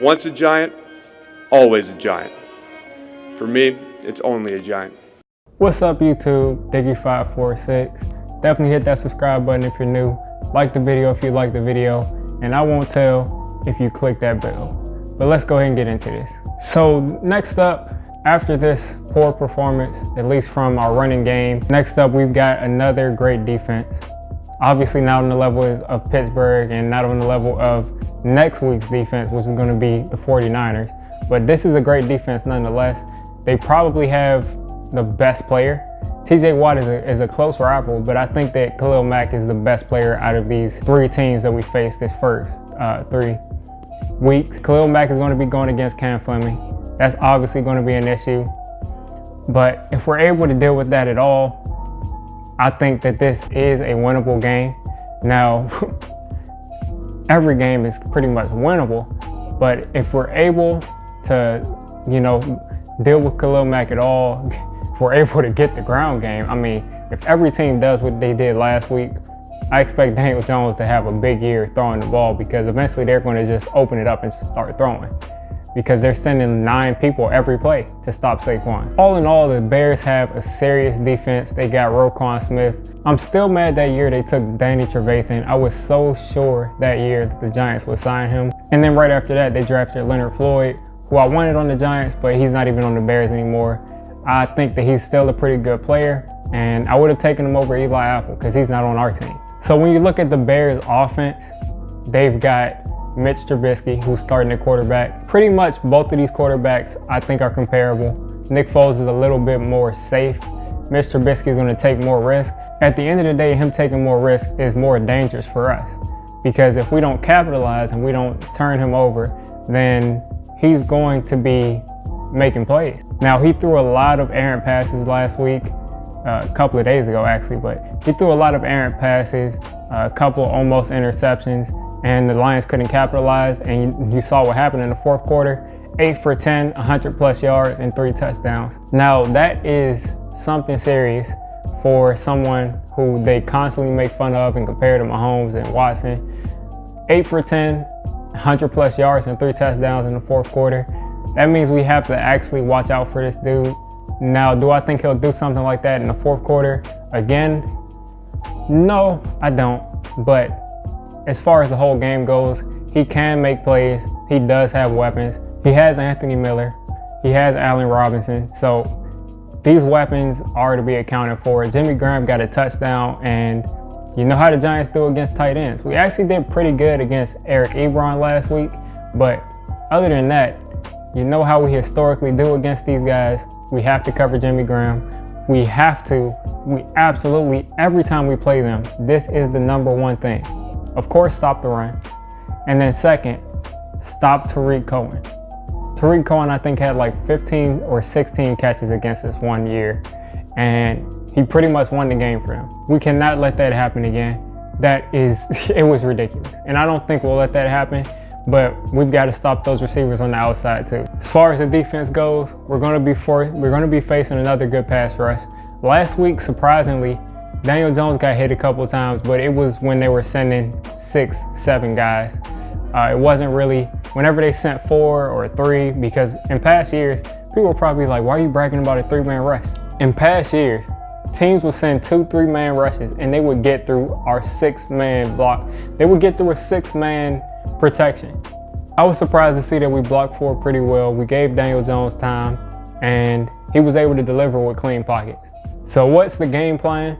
Once a giant, always a giant. For me, it's only a giant. What's up YouTube, Diggy546. Definitely hit that subscribe button if you're new. Like the video if you like the video. And I won't tell if you click that bell. But let's go ahead and get into this. So next up, after this poor performance, at least from our running game, next up we've got another great defense. Obviously not on the level of Pittsburgh and not on the level of next week's defense, which is going to be the 49ers. But this is a great defense nonetheless. They probably have the best player. TJ Watt is a close rival, but I think that Khalil Mack is the best player out of these three teams that we faced this first 3 weeks. Khalil Mack is going to be going against Cam Fleming. That's obviously going to be an issue. But if we're able to deal with that at all, I think that this is a winnable game. Now, every game is pretty much winnable, but if we're able to, deal with Khalil Mack at all, if we're able to get the ground game, I mean, if every team does what they did last week, I expect Daniel Jones to have a big year throwing the ball, because eventually they're going to just open it up and start throwing, because they're sending 9 people every play to stop Saquon. All in all, the Bears have a serious defense. They got Roquan Smith. I'm still mad that year they took Danny Trevathan. I was so sure that year that the Giants would sign him. And then right after that, they drafted Leonard Floyd, who I wanted on the Giants, but he's not even on the Bears anymore. I think that he's still a pretty good player, and I would have taken him over Eli Apple because he's not on our team. So when you look at the Bears offense, they've got Mitch Trubisky, who's starting at quarterback. Pretty much both of these quarterbacks I think are comparable. Nick Foles is a little bit more safe. Mitch Trubisky is going to take more risk. At the end of the day, him taking more risk is more dangerous for us, because if we don't capitalize and we don't turn him over, then he's going to be making plays. Now, he threw a lot of errant passes last week, a couple of days ago actually, but he threw a lot of errant passes, a couple almost interceptions, and the Lions couldn't capitalize, and you saw what happened in the fourth quarter. 8 for 10, 100 plus yards and 3 touchdowns. Now that is something serious for someone who they constantly make fun of and compare to Mahomes and Watson. 8 for 10, 100 plus yards and 3 touchdowns in the fourth quarter. That means we have to actually watch out for this dude. Now, do I think he'll do something like that in the fourth quarter again? No, I don't. But as far as the whole game goes, he can make plays. He does have weapons. He has Anthony Miller. He has Allen Robinson. So these weapons are to be accounted for. Jimmy Graham got a touchdown, and you know how the Giants do against tight ends. We actually did pretty good against Eric Ebron last week, but other than that, you know how we historically do against these guys. We have to cover Jimmy Graham. We absolutely, every time we play them, this is the number one thing. Of course, stop the run. And then second, stop Tariq Cohen. Tariq Cohen, I think, had like 15 or 16 catches against us one year, and he pretty much won the game for him. We cannot let that happen again. It was ridiculous. And I don't think we'll let that happen, but we've got to stop those receivers on the outside too. As far as the defense goes, we're going to be facing another good pass rush. Last week, surprisingly, Daniel Jones got hit a couple of times, but it was when they were sending 6, 7 guys. It wasn't really whenever they sent 4 or 3, because in past years, people were probably like, why are you bragging about a 3-man rush? In past years, teams would send 2, 3-man rushes, and they would get through our 6-man block. They would get through a 6-man protection. I was surprised to see that we blocked 4 pretty well. We gave Daniel Jones time, and he was able to deliver with clean pockets. So what's the game plan?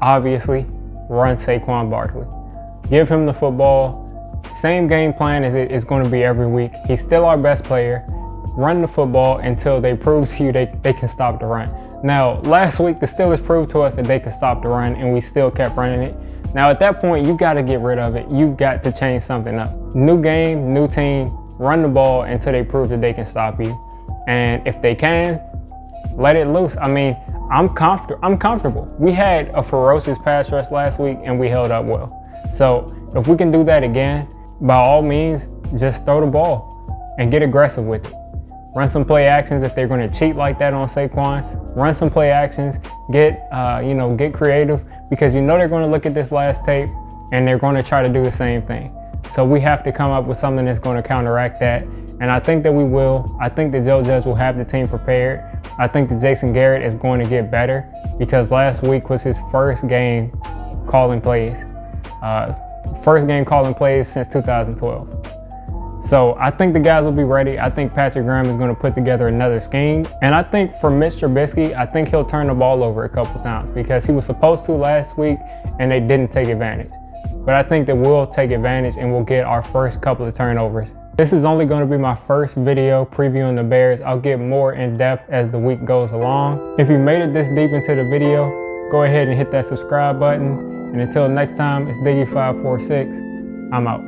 Obviously, run Saquon Barkley. Give him the football. Same game plan as it is going to be every week. He's still our best player. Run the football until they prove to you they can stop the run. Now, last week, the Steelers proved to us that they could stop the run, and we still kept running it. Now, at that point, you got to get rid of it. You've got to change something up. New game, new team, run the ball until they prove that they can stop you. And if they can, let it loose. I mean, I'm comfortable. We had a ferocious pass rush last week, and we held up well. So if we can do that again, by all means, just throw the ball and get aggressive with it. Run some play actions if they're going to cheat like that on Saquon. Run some play actions. Get creative, because they're going to look at this last tape and they're going to try to do the same thing. So we have to come up with something that's going to counteract that. And I think that we will. I think that Joe Judge will have the team prepared. I think that Jason Garrett is going to get better because last week was his first game calling plays. First game calling plays since 2012. So I think the guys will be ready. I think Patrick Graham is going to put together another scheme. And I think for Mitch Trubisky, I think he'll turn the ball over a couple times because he was supposed to last week and they didn't take advantage. But I think that we'll take advantage and we'll get our first couple of turnovers. This is only going to be my first video previewing the Bears. I'll get more in depth as the week goes along. If you made it this deep into the video, go ahead and hit that subscribe button. And until next time, it's Diggy546. I'm out.